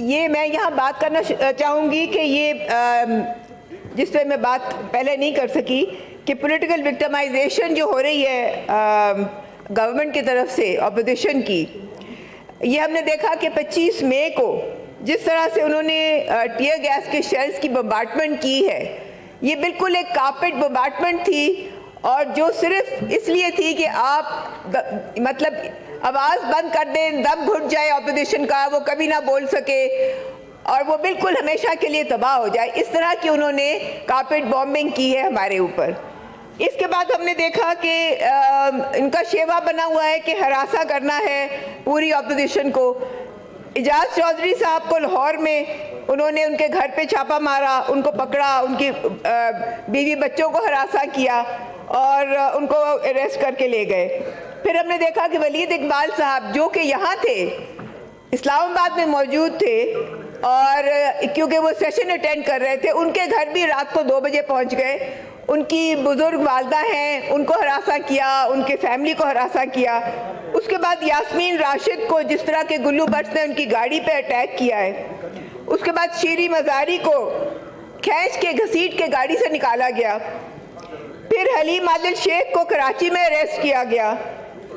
ये मैं यहाँ बात करना चाहूँगी कि ये जिस पे मैं बात पहले नहीं कर सकी कि पॉलिटिकल विक्टिमाइजेशन जो हो रही है गवर्नमेंट की तरफ से अपोजिशन की, ये हमने देखा कि 25 मई को जिस तरह से उन्होंने टीयर गैस के शेल्स की बम्बार्टमेंट की है, ये बिल्कुल एक कारपेट बम्बार्टमेंट थी और जो सिर्फ इसलिए थी कि आप मतलब आवाज़ बंद कर दें, दम घुट जाए ऑपोजिशन का, वो कभी ना बोल सके और वो बिल्कुल हमेशा के लिए तबाह हो जाए। इस तरह की उन्होंने कारपेट बॉम्बिंग की है हमारे ऊपर। इसके बाद हमने देखा कि इनका शेवा बना हुआ है कि हरासा करना है पूरी ऑपोजिशन को। एजाज चौधरी साहब को लाहौर में उन्होंने उनके घर पे छापा मारा, उनको पकड़ा, उनकी बीवी बच्चों को हरासा किया और उनको अरेस्ट करके ले गए। फिर हमने देखा कि वलीद इकबाल साहब जो कि यहाँ थे, इस्लामाबाद में मौजूद थे और क्योंकि वो सेशन अटेंड कर रहे थे, उनके घर भी रात को 2 बजे पहुँच गए। उनकी बुजुर्ग वालदा हैं, उनको हरासा किया, उनके फैमिली को हरासा किया। उसके बाद यास्मीन राशिद को जिस तरह के गुल्लू भट्ट ने उनकी गाड़ी पे अटैक किया है। उसके बाद शीरी मज़ारी को खींच के घसीट के गाड़ी से निकाला गया। फिर हलीम आदिल शेख को कराची में अरेस्ट किया गया।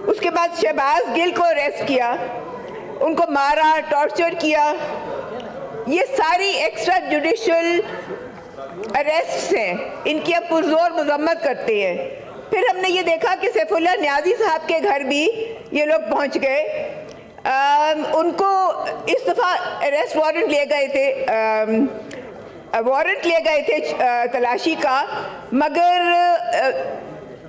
उसके बाद शहबाज गिल को अरेस्ट किया, उनको मारा, टॉर्चर किया। ये सारी एक्स्ट्रा जुडिशल अरेस्ट्स हैं, इनकी अब पुरजोर मजम्मत करते हैं। फिर हमने ये देखा कि सैफुल्लाह न्याजी साहब के घर भी ये लोग पहुंच गए। उनको इस दफ़ा अरेस्ट वारंट ले गए थे, तलाशी का, मगर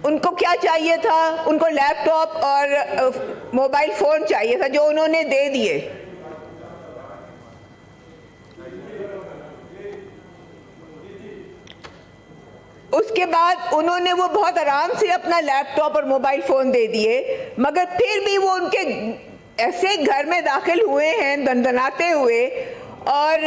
उनको क्या चाहिए था? उनको लैपटॉप और मोबाइल फ़ोन चाहिए था जो उन्होंने दे दिए। उसके बाद उन्होंने वो बहुत आराम से अपना लैपटॉप और मोबाइल फ़ोन दे दिए, मगर फिर भी वो उनके ऐसे घर में दाखिल हुए हैं दंदनाते हुए और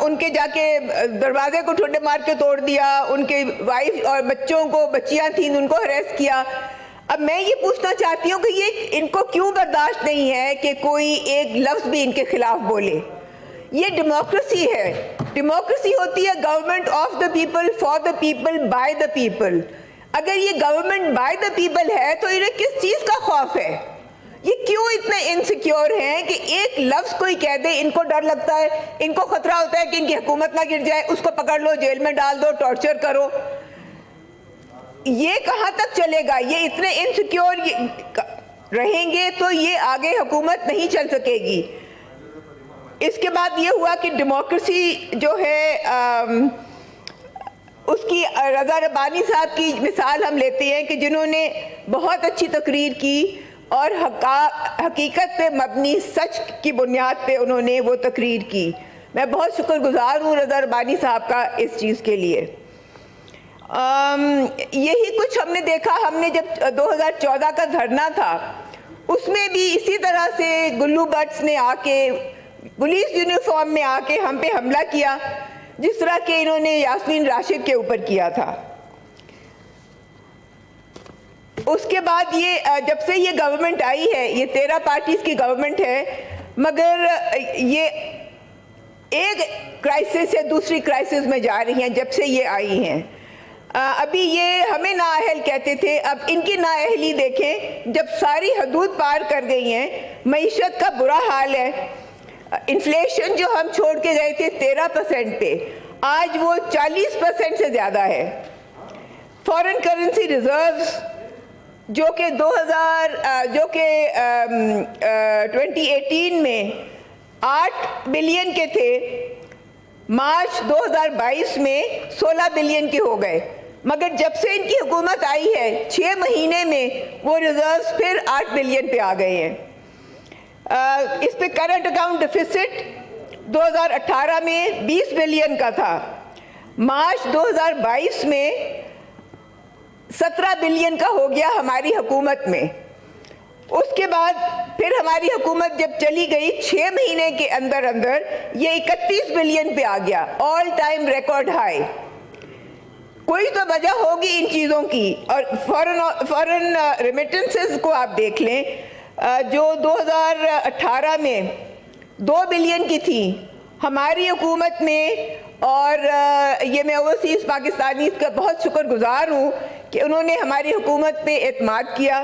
उनके जाके दरवाजे को ठुड्डे मार के तोड़ दिया। उनके वाइफ और बच्चियां थीं, उनको अरेस्ट किया। अब मैं ये पूछना चाहती हूँ कि ये इनको क्यों बर्दाश्त नहीं है कि कोई एक लफ्ज़ भी इनके खिलाफ बोले? ये डेमोक्रेसी है। डेमोक्रेसी होती है government of the people, for the people, by the people. अगर ये गवर्नमेंट बाय द पीपल है तो इन्हें किस चीज़ का खौफ है? ये क्यों इतने इनसिक्योर हैं कि एक लफ्ज़ कोई कह दे इनको डर लगता है, इनको खतरा होता है कि इनकी हुकूमत ना गिर जाए, उसको पकड़ लो, जेल में डाल दो, टॉर्चर करो। ये कहाँ तक चलेगा? ये इतने इनसिक्योर रहेंगे तो ये आगे हुकूमत नहीं चल सकेगी। इसके बाद ये हुआ कि डेमोक्रेसी जो है उसकी रज़ा रब्बानी साहब की मिसाल हम लेते हैं कि जिन्होंने बहुत अच्छी तकरीर की और हकीकत पे मबनी सच की बुनियाद पे उन्होंने वो तकरीर की। मैं बहुत शुक्रगुजार हूँ रज़ा रब्बानी साहब का इस चीज़ के लिए। यही कुछ हमने देखा। हमने जब 2014 का धरना था उसमें भी इसी तरह से गुल्लू भट्ट ने आके पुलिस यूनिफॉर्म में आके हम पे हमला किया, जिस तरह के इन्होंने यास्मीन राशिद के ऊपर किया था। उसके बाद ये जब से ये गवर्नमेंट आई है, ये 13 पार्टीज की गवर्नमेंट है, मगर ये एक क्राइसिस से दूसरी क्राइसिस में जा रही हैं जब से ये आई हैं। अभी ये हमें नाअहल कहते थे, अब इनकी नाअहली देखें जब सारी हदूद पार कर गई हैं। मईशत का बुरा हाल है। इन्फ्लेशन जो हम छोड़ के गए थे 13% पे, आज वो 40% से ज़्यादा है। फॉरेन करेंसी रिजर्व्स जो कि 2018 में 8 बिलियन के थे, मार्च 2022 में 16 बिलियन के हो गए। मगर जब से इनकी हुकूमत आई है 6 महीने में वो रिजर्व्स फिर 8 बिलियन पे आ गए हैं। इस पे करंट अकाउंट डिफिसिट 2018 में 20 बिलियन का था, मार्च 2022 में 17 बिलियन का हो गया हमारी हुकूमत में। उसके बाद फिर हमारी हुकूमत जब चली गई 6 महीने के अंदर अंदर ये 31 बिलियन पे आ गया, ऑल टाइम रिकॉर्ड हाई। कोई तो वजह होगी इन चीज़ों की। और फॉरेन रेमिटेंसेस को आप देख लें, जो 2018 में 2 बिलियन की थी, हमारी हुकूमत ने, और ये मैं ओवरसीज़ पाकिस्तानी का बहुत शुक्रगुजार हूँ कि उन्होंने हमारी हुकूमत पे एतमाद किया।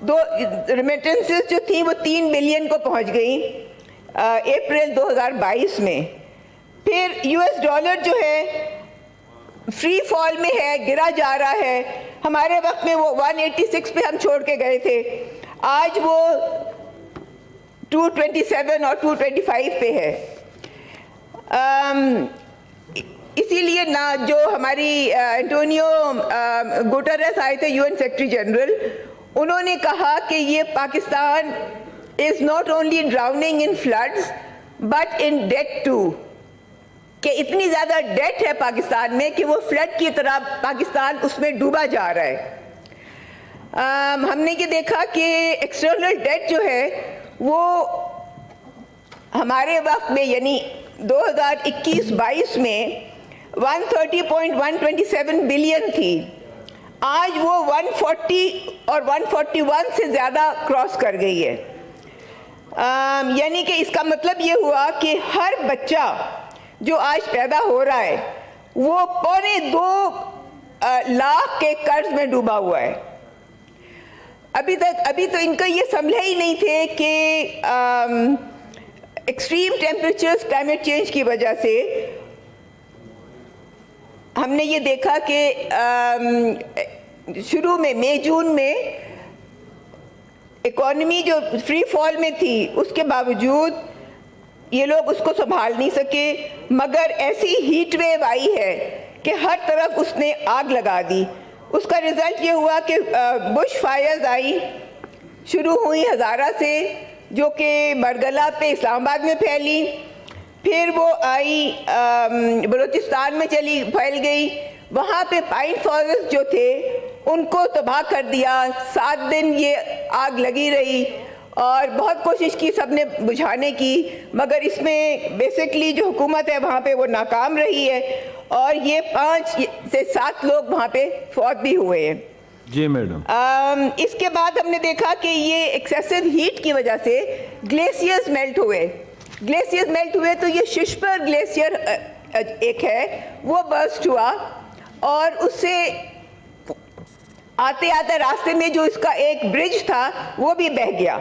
दो रेमिटेंसेस जो थी वो 3 बिलियन को पहुँच गई अप्रैल 2022 में। फिर US डॉलर जो है फ्री फॉल में है, गिरा जा रहा है। हमारे वक्त में वो 186 पे हम छोड़ के गए थे, आज वो 227 और 225 पे है। इसीलिए ना जो हमारी एंटोनियो गुटेरेस आए थे UN सेक्रेटरी जनरल, उन्होंने कहा कि ये Pakistan is not only drowning in floods but in debt too, कि इतनी ज़्यादा डेट है पाकिस्तान में कि वो फ्लड की तरह पाकिस्तान उसमें डूबा जा रहा है। हमने ये देखा कि एक्सटर्नल डेट जो है वो हमारे वक्त में यानी 2021-22 में 130.127 बिलियन थी, आज वो 140 और 141 से ज़्यादा क्रॉस कर गई है। यानी कि इसका मतलब ये हुआ कि हर बच्चा जो आज पैदा हो रहा है वो 2.25 लाख के कर्ज में डूबा हुआ है। अभी तो इनको ये समझे ही नहीं थे कि एक्सट्रीम टेम्परेचर्स क्लाइमेट चेंज की वजह से हमने ये देखा कि शुरू में मई जून में इकोनॉमी जो फ्री फॉल में थी उसके बावजूद ये लोग उसको संभाल नहीं सके, मगर ऐसी हीट वेव आई है कि हर तरफ उसने आग लगा दी। उसका रिज़ल्ट ये हुआ कि बुश फायर्स आई, शुरू हुई हज़ारा से, जो कि मरगला पे इस्लामाबाद में फैली, फिर वो आई बलूचिस्तान में फैल गई। वहाँ पे पाइन फॉरेस्ट जो थे उनको तबाह कर दिया। 7 दिन ये आग लगी रही और बहुत कोशिश की सबने बुझाने की, मगर इसमें बेसिकली जो हुकूमत है वहाँ पे वो नाकाम रही है और ये 5 से 7 लोग वहाँ पे फौत भी हुए हैं। जी मैडम। इसके बाद हमने देखा कि ये एक्सेसिव हीट की वजह से ग्लेशियर्स मेल्ट हुए तो ये शिशपर ग्लेशियर एक है वो बर्स्ट हुआ और उससे आते आते रास्ते में जो इसका एक ब्रिज था वो भी बह गया।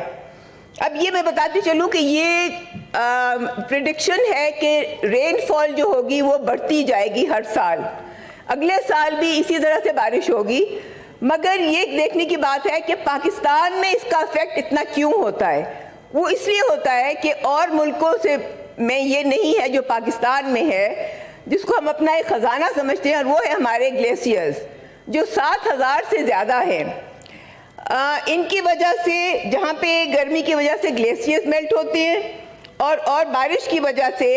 अब ये मैं बताती चलूँ कि ये प्रिडिक्शन है कि रेनफॉल जो होगी वो बढ़ती जाएगी हर साल, अगले साल भी इसी तरह से बारिश होगी। मगर ये देखने की बात है कि पाकिस्तान में इसका इफेक्ट इतना क्यों होता है। वो इसलिए होता है कि और मुल्कों से में ये नहीं है जो पाकिस्तान में है, जिसको हम अपना एक ख़जाना समझते हैं, और वो है हमारे ग्लेशियर्स जो 7000 से ज़्यादा हैं। इनकी वजह से, जहाँ पे गर्मी की वजह से ग्लेशियर्स मेल्ट होते हैं और बारिश की वजह से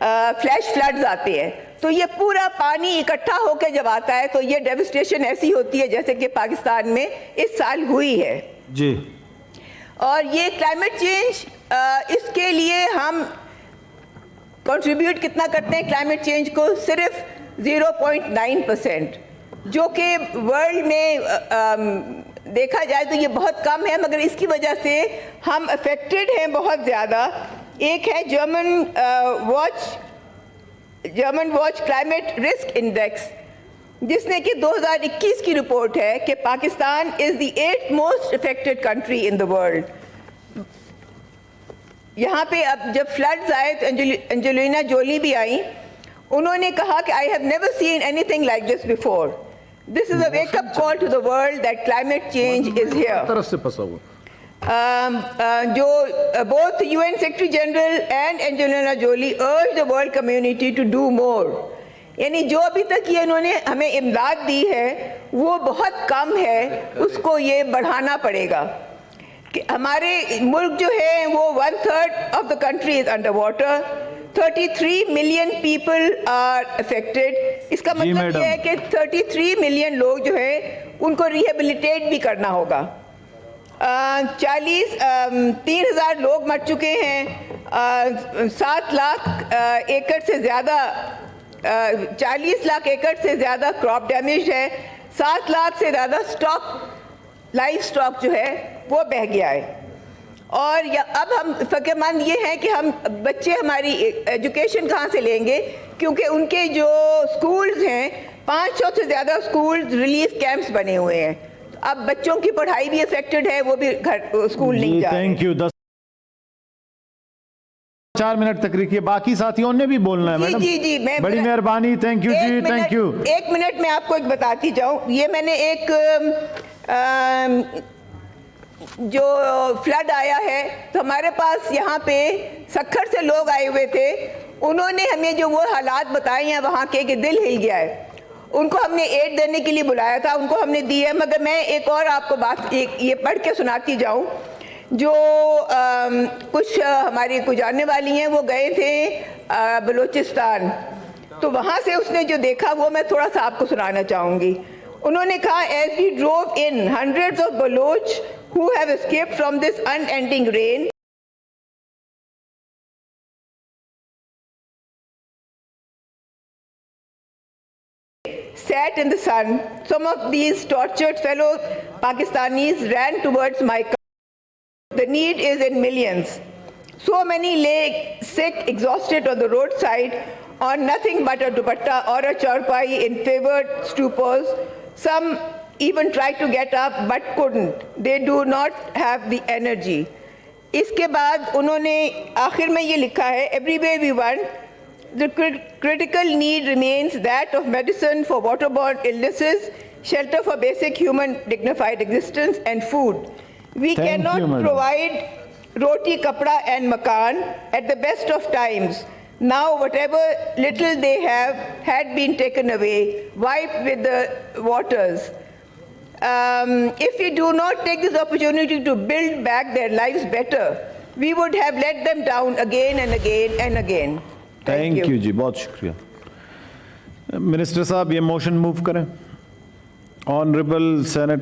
फ्लैश फ्लड्स आते हैं, तो ये पूरा पानी इकट्ठा होकर जब आता है तो ये डेविस्टेशन ऐसी होती है जैसे कि पाकिस्तान में इस साल हुई है जी। और ये क्लाइमेट चेंज, इसके लिए हम कंट्रीब्यूट कितना करते हैं क्लाइमेट चेंज को? सिर्फ 0.9%, जो कि वर्ल्ड में देखा जाए तो ये बहुत कम है, मगर इसकी वजह से हम अफेक्टेड हैं बहुत ज़्यादा। एक है German watch climate risk index, जिसने कि 2021 की रिपोर्ट है कि Pakistan is the 8th most affected country in the world. यहाँ पे अब जब फ्लड्स आए तो एंजेलिना जोली भी आई, उन्होंने कहा कि I have never seen anything like this before. This is a wake-up call to the world that climate change is here. तरफ से फंसा हुआ। जो both UN Secretary General and Angelina Jolie urged the world community to do more. यानी जो अभी तक ये इन्होंने हमें इमदाद दी है वो बहुत कम है, उसको ये बढ़ाना पड़ेगा। कि हमारे मुल्क जो है वो 1/3 of the country is underwater, 33 million people are affected। इसका मतलब ये है कि 33 मिलियन लोग जो है उनको रिहेबिलिटेट भी करना होगा। 3,000 लोग मर चुके हैं, 7 लाख एकड़ से ज़्यादा 40 लाख एकड़ से ज़्यादा क्रॉप डैमेज है, 7 लाख से ज़्यादा लाइफ स्टॉक जो है वो बह गया है। और अब हम फ़िक्रमंद ये हैं कि हम बच्चे हमारी एजुकेशन कहाँ से लेंगे, क्योंकि उनके जो स्कूल्स हैं 500 से ज़्यादा स्कूल रिलीफ कैंप्स बने हुए हैं। तो अब बच्चों की पढ़ाई भी अफेक्टेड है, वो भी घर स्कूल नहीं जा रहे। Thank you. 4 मिनट तक रखिए, बाकी साथियों ने भी बोलना है मैडम। जी जी, मैं बड़ी मेहरबानी, थैंक यू जी, थैंक यू। 1 मिनट में आपको एक बताती जाऊं, ये मैंने एक जो फ्लड आया है तो हमारे पास यहाँ पे सक्खर से लोग आए हुए थे, उन्होंने हमें जो वो हालात बताए हैं वहाँ के कि दिल हिल गया है। उनको हमने एड देने के लिए बुलाया था, उनको हमने दी है। मगर मैं एक और आपको बात ये पढ़ के सुनाती जाऊँ। जो कुछ हमारी कुछ जानने वाली हैं, वो गए थे बलूचिस्तान, तो वहाँ से उसने जो देखा वो मैं थोड़ा सा आपको सुनाना चाहूँगी। उन्होंने कहा, as we drove in hundreds of Baloch who have escaped from this unending rain sat in the sun. Some of these tortured fellow Pakistanis ran towards my car. The need is in millions. So many lay sick, exhausted on the roadside on nothing but a dupatta or a charpai in favored stupors. Some even tried to get up but couldn't. They do not have the energy. इसके बाद उन्होंने आखिर में ये लिखा है, everywhere we want, the critical need remains that of medicine for waterborne illnesses, shelter for basic human dignified existence, and food. We Thank cannot you, madam. provide roti, kapda, and makan at the best of times. Now, whatever little they have had been taken away, wiped with the waters. If we do not take this opportunity to build back their lives better, we would have let them down again and again and again. Thank you जी, बहुत शुक्रिया। Minister साहब ये motion move करें। Honourable senator